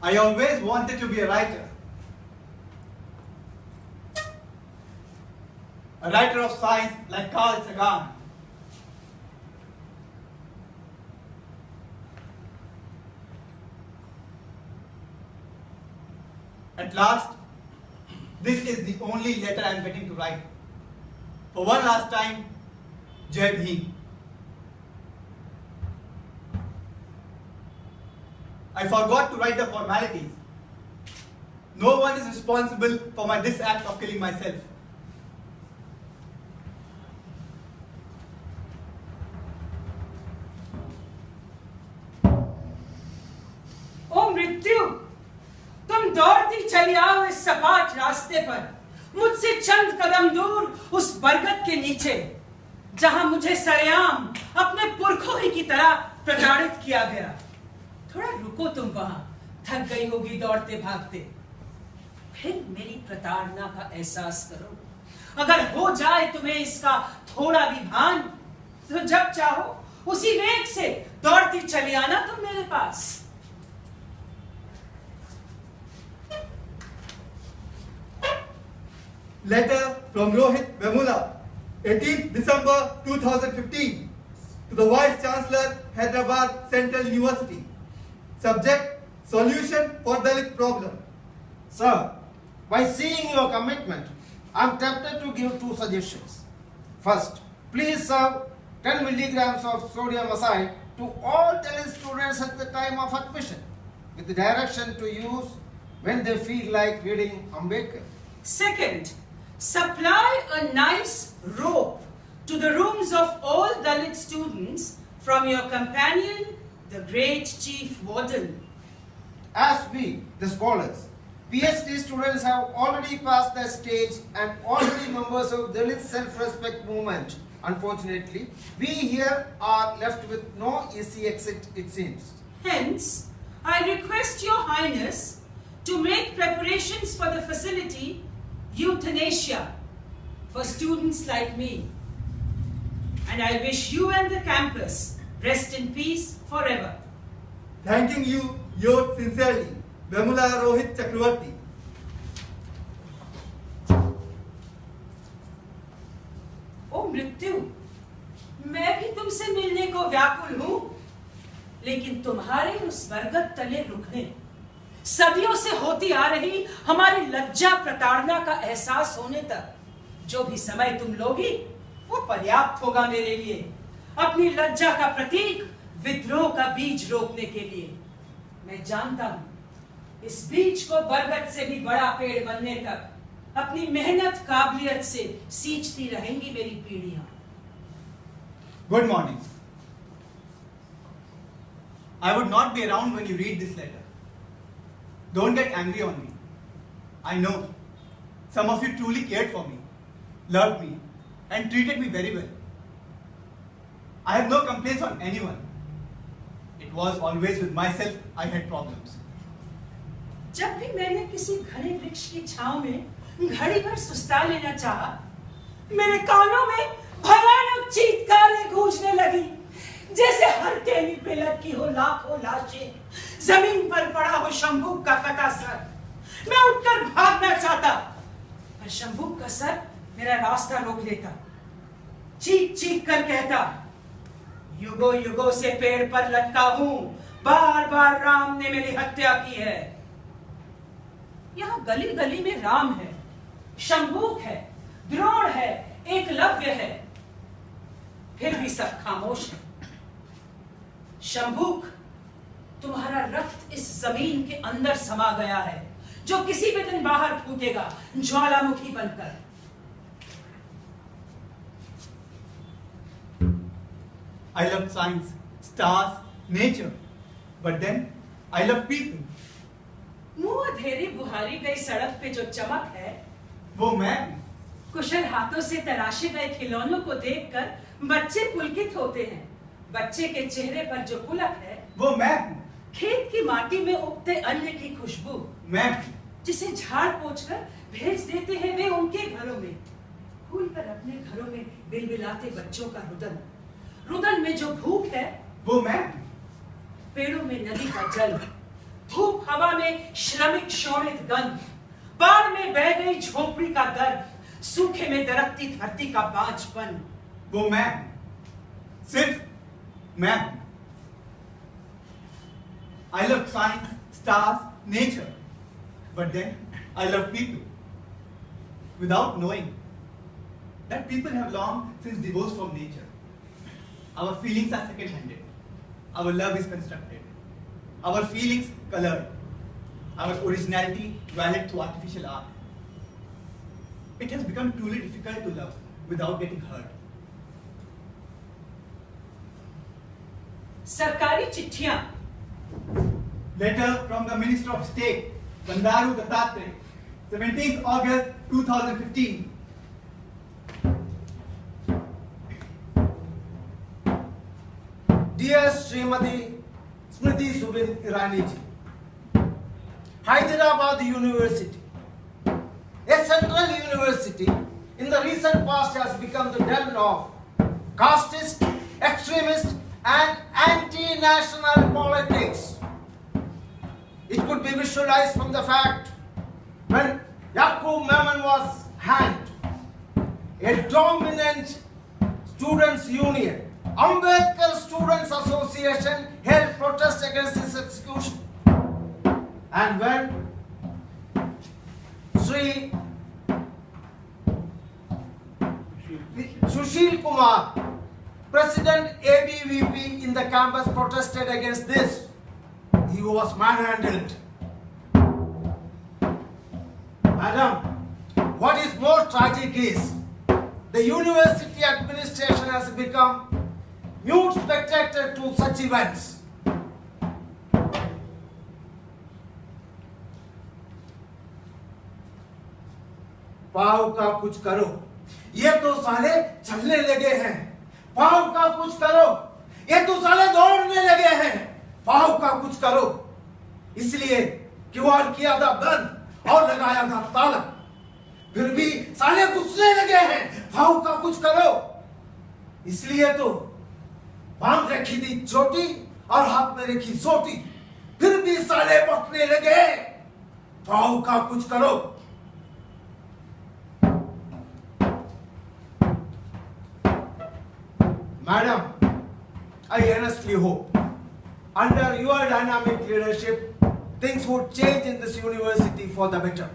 I always wanted to be a writer. A writer of science like Carl Sagan. At last, this is the only letter I am getting to write. For one last time, Jai Bhim. I forgot to write the formalities. No one is responsible for this act of killing myself. ओ मृत्यु, तुम दौड़ती चली आओ इस सपाट रास्ते पर, मुझसे चंद कदम दूर उस बरगद के नीचे, जहां मुझे सरेआम अपने पुरखों ही की तरह प्रताड़ित किया गया। थोड़ा रुको तुम वहां, थक गई होगी दौड़ते भागते। फिर मेरी प्रताड़ना का एहसास करो। अगर हो जाए तुम्हें इसका थोड़ा भी भान, तो जब चाहो उसी वेग से दौड़ती चली आना तुम मेरे पास। Letter from Rohit Vemula, 18th December 2015, to the Vice Chancellor, Hyderabad Central University. Subject: Solution for Dalit problem. Sir, by seeing your commitment, I am tempted to give two suggestions. First, please serve 10 milligrams of sodium aside to all Dalit students at the time of admission, with the direction to use when they feel like reading Ambedkar. Second, supply a nice rope to the rooms of all Dalit students from your companion, the great Chief Warden. As we, the scholars, PhD students have already passed that stage and already members of Dalit self-respect movement. Unfortunately, we here are left with no easy exit, it seems. Hence, I request your Highness to make preparations for the facility euthanasia for students like me. And I wish you and the campus rest in peace forever. Thanking you, yours sincerely, Vemula Rohit Chakravarti. ओ मृत्यु, मैं भी तुमसे मिलने को व्याकुल हूं, लेकिन तुम्हारे उस बरगद तले रुकने, सदियों से होती आ रही हमारी लज्जा प्रताड़ना का एहसास होने तक जो भी समय तुम लोगी, वो पर्याप्त होगा मेरे लिए, अपनी लज्जा का प्रतीक, विद्रोह का बीज रोपने के लिए। मैं जानता हूं, इस बीज को बरगद से भी बड़ा पेड़ बनने तक अपनी मेहनत काबिलियत से सींचती रहेंगी मेरी पीढ़ियां। Good morning. I would not be around when you read this letter. Don't get angry on me. I know some of you truly cared for me, loved me, and treated me very well. I have no complaints on anyone. It was always with myself I had problems. जब भी मैंने किसी घने वृक्ष की छांव में घड़ी भर सुस्ता लेना चाहा, मेरे कानों में भयानक चीत्कारें गूंजने लगी, जैसे हर टेली पे लटकी हो लाखों लाशें, जमीन पर पड़ा हो शंभुक का कटा सर। मैं उठकर भागना चाहता, पर शंभुक का सर मेरा रास्ता रोक लेता, चीख चीख कर कहता, युगों युगों से पेड़ पर लटका हूं, बार बार राम ने मेरी हत्या की है। यहाँ गली गली में राम है, शंभुक है, द्रोण है, एकलव्य है, फिर भी सब खामोश है। शंभुक, तुम्हारा रक्त इस जमीन के अंदर समा गया है, जो किसी भी दिन बाहर फूटेगा ज्वालामुखी बनकर। I love science, stars, nature, but then I love people. मुंह अधेरी बुहारी गई सड़क पे जो चमक है, वो मैं। कुशल हाथों से तराशे गए खिलौनों को देखकर बच्चे पुलकित होते हैं। बच्चे के चेहरे पर जो पुलक है, वो मैं। खेत की माटी में उगते अन्न की खुशबू, मैं। जिसे झाड़ पोंछकर भेज देते हैं वे उनके घरों में, भूल कर अपने घरों में बिलबिलाते बच्चों का रुदन, रुदन में जो भूख है, वो मैं। पेड़ों में नदी का जल, धूप हवा में श्रमिक शोणित गंध, बाढ़ में बह गई झोपड़ी का दर्द, सूखे में दरकती धरती का बांझपन। वो मैं, सिर्फ मैं। I love science, stars, nature, but then I love people, without knowing that people have long since divorced from nature. Our feelings are second-handed. Our love is constructed. Our feelings colored. Our originality valid through artificial art. It has become truly difficult to love without getting hurt. सरकारी चिट्ठियां। Letter from the Minister of State, Bandaru Dattatreya, 17th August 2015. Dear Srimati Smriti Subin Irani ji, Hyderabad University, a central university in the recent past has become the den of casteist, extremist and anti-national politics. It could be visualized from the fact when Yaqub Memon was hanged, a dominant students' union, Ambedkar Students Association held protest against his execution. And when Sri Sushil Kumar, President ABVP in the campus, protested against this, he was manhandled. Madam, what is more tragic is the university administration has become mute spectator to such events. पाव का कुछ करो, ये तो साले चलने लगे हैं। पाव का कुछ करो, ये तो साले दौड़ने लगे हैं। पाव का कुछ करो, इसलिए किवाड़ किया था बंद और लगाया था ताला, फिर भी साले घुसने लगे हैं। पाव का कुछ करो, इसलिए तो बांध रखी थी चोटी और हाथ में रखी सोटी, फिर भी साले पकने लगे। पाव का कुछ करो। Madam, I earnestly hope, under your dynamic leadership, things would change in this university for the better.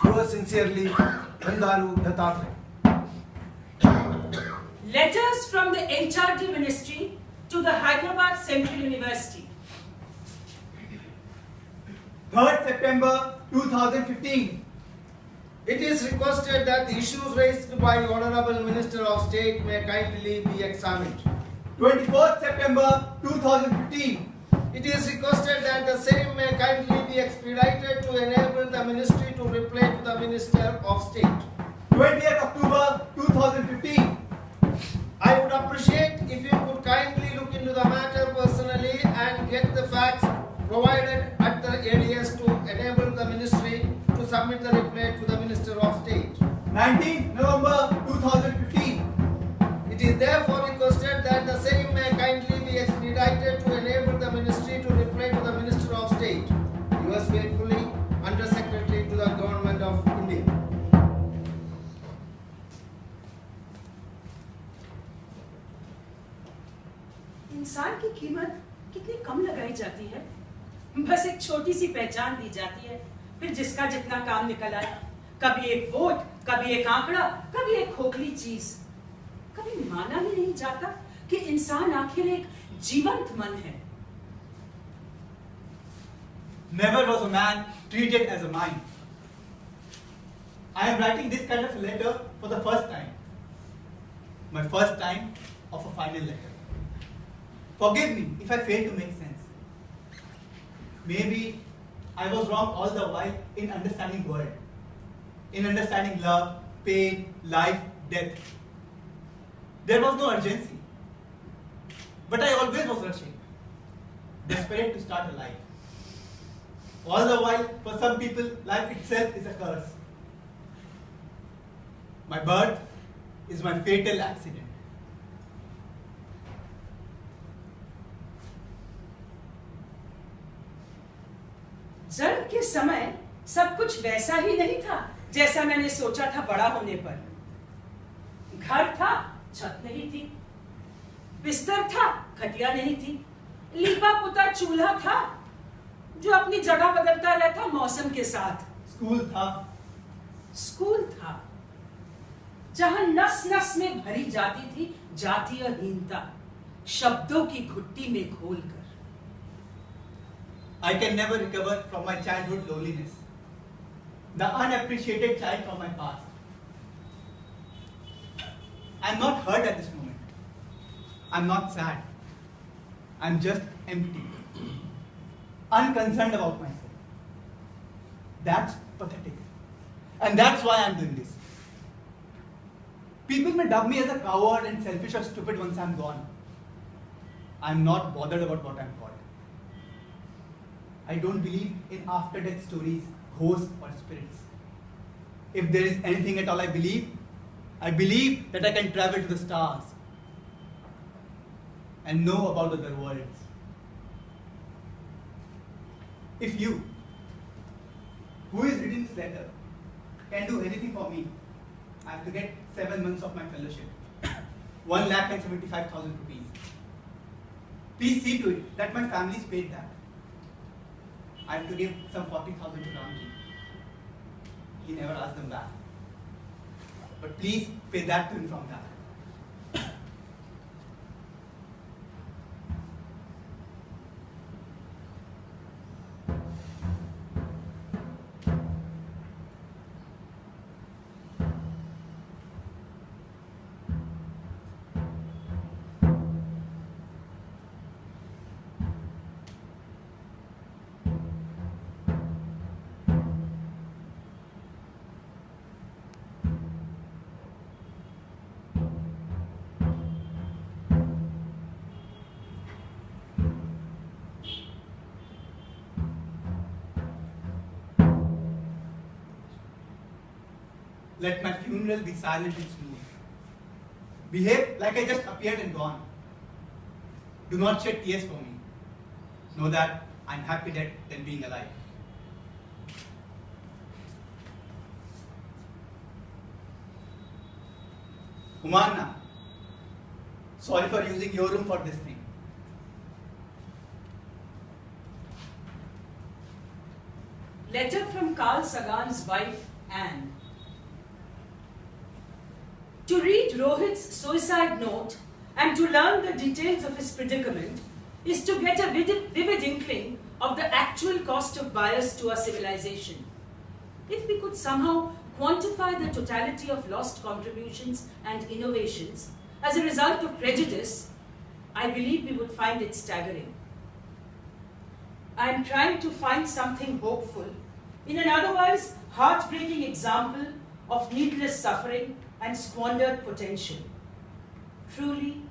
Yours sincerely, Bandaru Dattatreya. Letters from the HRD Ministry to the Hyderabad Central University. 3rd September 2015. It is requested that the issues raised by the Honorable Minister of State may kindly be examined. 24th September 2015. It is requested that the same may kindly be expedited to enable the Ministry to reply to the Minister of State. 20th October 2015. I would appreciate if you could kindly look into the matter personally and get the facts provided at the ADS to enable the Ministry to submit the reply to the Minister of State. 19th November 2015. It is therefore requested that the same may kindly be expedited to enable the Ministry to reply to the Minister of State. Yours faithfully, Under Secretary to the Government of India. इंसान की कीमत कितनी कम लगाई जाती है। बस एक छोटी सी पहचान दी जाती है, फिर जिसका जितना काम निकल आए। कभी एक वोट, कभी एक आंकड़ा, कभी एक खोखली चीज। कभी माना ही नहीं जाता कि इंसान आखिर एक जीवंत मन है। Never was a man treated as a mind. I am writing this kind of letter for the first time. My first time of a final letter. Forgive me if I fail to make sense. Maybe I was wrong all the while in understanding world, in understanding love, pain, life, death. There was no urgency, but I always was rushing, desperate to start a life. All the while, for some people, life itself is a curse. My birth is my fatal accident. विवाह के समय सब कुछ वैसा ही नहीं था जैसा मैंने सोचा था बड़ा होने पर। घर था, छत नहीं थी, बिस्तर था, खटिया नहीं थी, लीपा पुता चूल्हा था जो अपनी जगह बदलता रहता मौसम के साथ। स्कूल था जहां नस नस में भरी जाती थी जातीयहीनता, शब्दों की घुट्टी में घोलकर। I can never recover from my childhood loneliness, the unappreciated child from my past. I'm not hurt at this moment. I'm not sad. I'm just empty, unconcerned about myself. That's pathetic. And that's why I'm doing this. People may dub me as a coward and selfish or stupid once I'm gone. I'm not bothered about what I'm called. I don't believe in after-death stories, ghosts or spirits. If there is anything at all I believe that I can travel to the stars and know about other worlds. If you, who is reading this letter, can do anything for me, I have to get 7 months of my fellowship, 1,75,000 rupees. Please see to it that my family is paid that. I have to give some 40,000 to Ramji. He never asked them back. But please pay that to him from that. Let my funeral be silent and smooth. Behave like I just appeared and gone. Do not shed tears for me. Know that I'm happy dead than being alive. Humanna, sorry for using your room for this thing. Letter from Carl Sagan's wife, Anne. To read Rohit's suicide note and to learn the details of his predicament is to get a vivid inkling of the actual cost of bias to our civilization. If we could somehow quantify the totality of lost contributions and innovations as a result of prejudice, I believe we would find it staggering. I am trying to find something hopeful in an otherwise heartbreaking example of needless suffering and squandered potential. Truly,